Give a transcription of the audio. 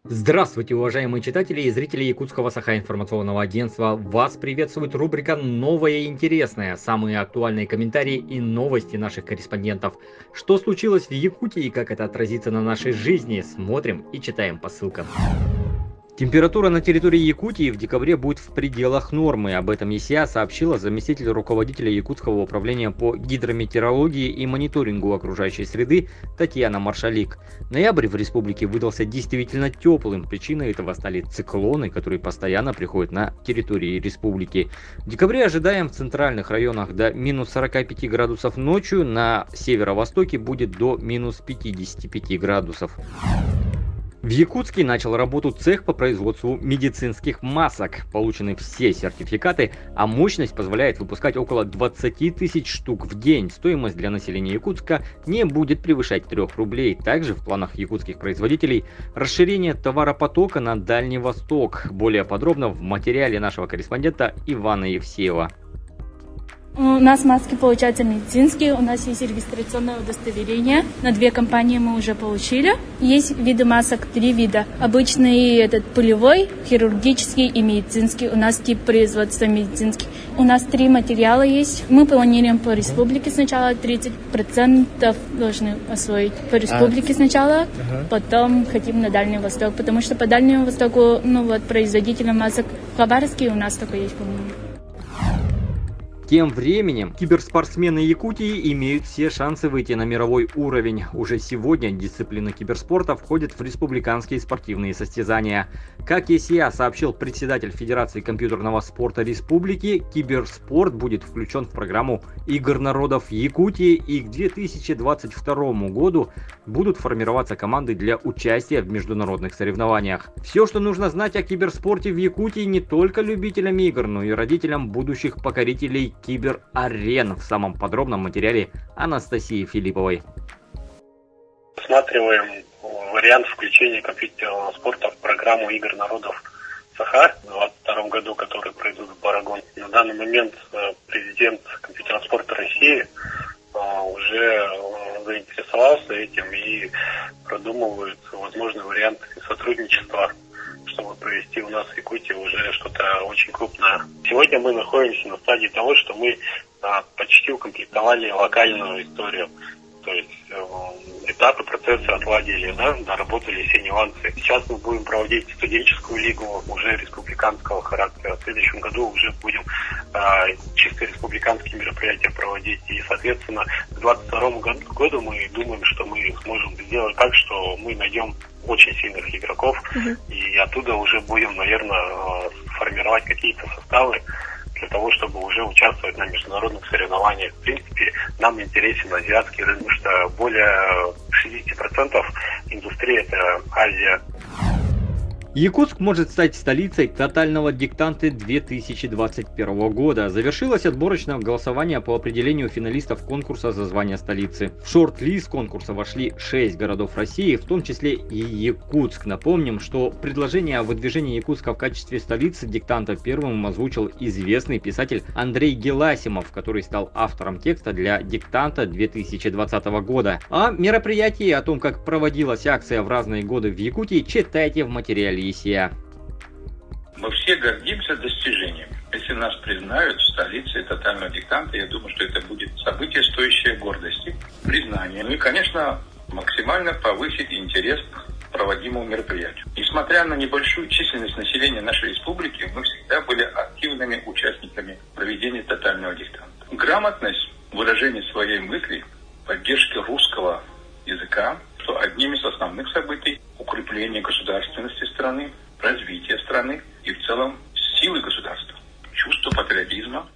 Здравствуйте, уважаемые читатели и зрители Якутского Саха-информационного агентства. Вас приветствует рубрика «Новое и интересное». Самые актуальные комментарии и новости наших корреспондентов. Что случилось в Якутии и как это отразится на нашей жизни, смотрим и читаем по ссылкам. Температура на территории Якутии в декабре будет в пределах нормы. Об этом ЕСИА сообщила заместитель руководителя Якутского управления по гидрометеорологии и мониторингу окружающей среды Татьяна Маршалик. Ноябрь в республике выдался действительно теплым. Причиной этого стали циклоны, которые постоянно приходят на территории республики. В декабре ожидаем в центральных районах до минус 45 градусов ночью, на северо-востоке будет до минус 55 градусов. В Якутске начал работу цех по производству медицинских масок. Получены все сертификаты, а мощность позволяет выпускать около 20 тысяч штук в день. Стоимость для населения Якутска не будет превышать 3 рублей. Также в планах якутских производителей расширение товаропотока на Дальний Восток. Более подробно в материале нашего корреспондента Ивана Евсеева. У нас маски, получаются медицинские, у нас есть регистрационное удостоверение. На 2 компании мы уже получили. Есть виды масок, 3 вида. Обычный пулевой, хирургический и медицинский. У нас тип производства медицинский. У нас 3 материала есть. Мы планируем по республике сначала 30% должны освоить. По республике сначала, потом хотим на Дальний Восток. Потому что по Дальнему Востоку, производителям масок в Хабаровске у нас только есть, по-моему. Тем временем киберспортсмены Якутии имеют все шансы выйти на мировой уровень. Уже сегодня дисциплина киберспорта входит в республиканские спортивные состязания. Как ЕСИА сообщил председатель Федерации компьютерного спорта республики, киберспорт будет включен в программу игр народов Якутии, и к 2022 году будут формироваться команды для участия в международных соревнованиях. Все, что нужно знать о киберспорте в Якутии не только любителям игр, но и родителям будущих покорителей киберарен в самом подробном материале Анастасии Филипповой. Рассматриваем вариант включения компьютерного спорта в программу игр народов Саха в 2022 году, которые пройдут в Барагон. На данный момент президент компьютерного спорта России уже заинтересовался этим и продумывает возможный вариант сотрудничества, чтобы провести у нас в Якутии уже что-то очень крупное. Сегодня мы находимся на стадии того, что мы почти укомплектовали локальную историю. То есть этапы, процессы отладили, доработали все нюансы. Сейчас мы будем проводить студенческую лигу уже республиканского характера. В следующем году уже будем чисто республиканские мероприятия проводить. И, соответственно, к 2022 году мы думаем, что мы сможем сделать так, что мы найдем очень сильных игроков, и оттуда уже будем, наверное, формировать какие-то составы для того, чтобы уже участвовать на международных соревнованиях. В принципе, нам интересен азиатский рынок, потому что более 60% индустрии – это Азия. Якутск может стать столицей тотального диктанта 2021 года. Завершилось отборочное голосование по определению финалистов конкурса за звание столицы. В шорт-лист конкурса вошли 6 городов России, в том числе и Якутск. Напомним, что предложение о выдвижении Якутска в качестве столицы диктанта первым озвучил известный писатель Андрей Геласимов, который стал автором текста для диктанта 2020 года. О мероприятии, о том, как проводилась акция в разные годы в Якутии, читайте в материале ЕСИА. Мы все гордимся достижением. Если нас признают столицей тотального диктанта, я думаю, что это будет событие, стоящее гордости, признания. Ну и, конечно, максимально повысить интерес к проводимому мероприятию. Несмотря на небольшую численность населения нашей республики, мы всегда были активными участниками проведения тотального диктанта. Грамотность выражения своей мысли, поддержки русского языка, что одним из основных событий укрепления государственности страны, развития страны и в целом силы государства. Чувство патриотизма